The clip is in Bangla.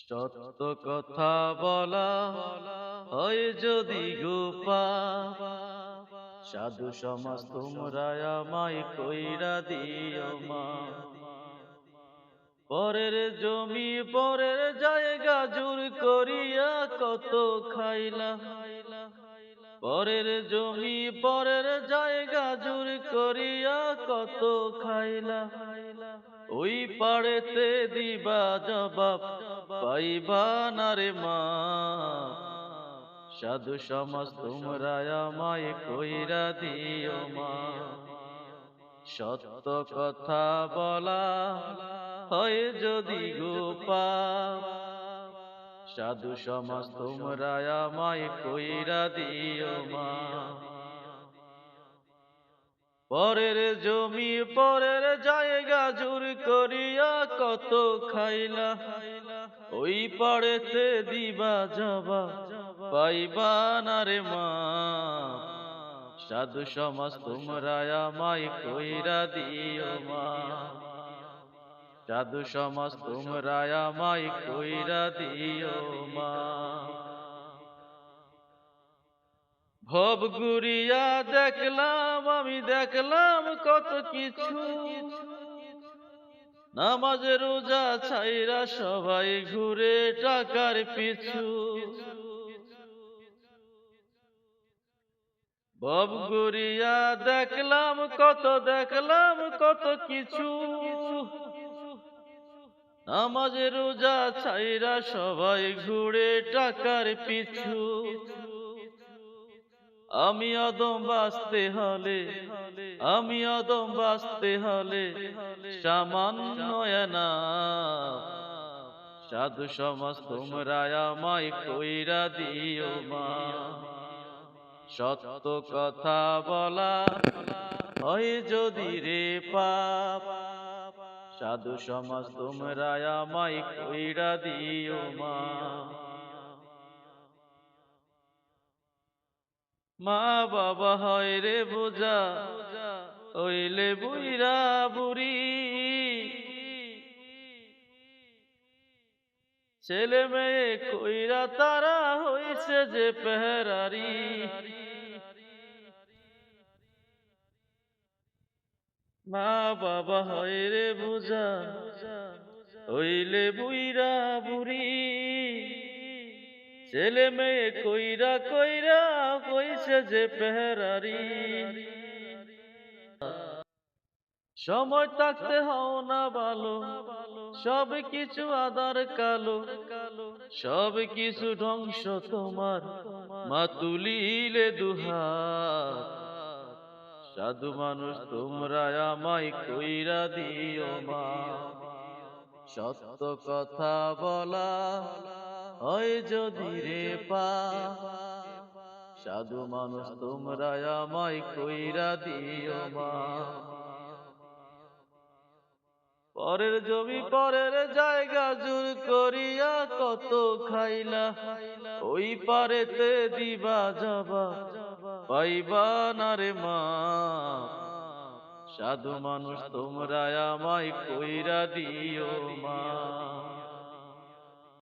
সত্য কথা বলা হয় যদি গোপা, সাধু সমাজ তোমরা আমায় কইরা দিও মা। পরের জমি পরের জায়গা জোর করিয়া কত খাইলা, পরের জমি পরের জায়গা জোর করিয়া কত খাইলা। ওই পাড়েতে দিবা জবাব পাইবা না রে মা। সাধু সমাজ তোমরা আমায় কইরা দিও মা। সত্য কথা বলা হয় যদি গোপাপ, সাধু সমাজ তোমরা আমায় কইরা দিও মা। পরের জমি পরের জায়গা জোর করিয়া কত খাইলা, ওই পাড়েতে দিবা জবাব পাইবা না রে মা। সাধু সমাজ তোমরা আমায় কইরা দিও মা। সাধু সমাজ তোমরা আমায় কইরা দিও মা। ভব ঘুরিয়া দেখলাম আমি দেখলাম কত কিছু, নামাজ রোজা ছাইরা সবাই ঘুরে টাকার পিছু। ভব ঘুরিয়া দেখলাম কত কিছু, নামাজ রোজা ছাইরা সবাই ঘুরে টাকার পিছু। আমি অদম বাঁচতে হলে, আমি অদম বাঁচতে হলে সামান্য না। সাধু সমাজ তোমরা আমায় কইরা দিও মা। সত্য কথা বলা হয় যদি রে পাপ, সাধু সমাজ তোমরা আমায় কইরা দিও মা। মা বাবা হয় রে বোঝা হইলে বুইরা বুড়ি, ছেলে মেয়ে কইরা তারা হইছে যে পেহরারি। মা বাবা হয় রে বোঝা হইলে বুইরা বুড়ি, ছেলে মেয়ে কইরা কইরা কইছে যে পেহরারি। সময় থাকতে হও না ভালো, সব কিছু আদার কালো, সব কিছু ধ্বংস তোমার মা তুলিলে দুহাত। সাধু মানুষ তোমরা আমায় কইরা দিও মা। সত্য কথা বলা হয় যদি রে পাপ, সাধু মানুষ তোমরা আমায় কইরা দিও মা। পরের জমি পরের জায়গা জোর করিয়া কত খাইলা, ওই পারেতে দিবা জবাব পাইবা না রে মা। সাধু মানুষ তোমরা আমায় কইরা দিও মা।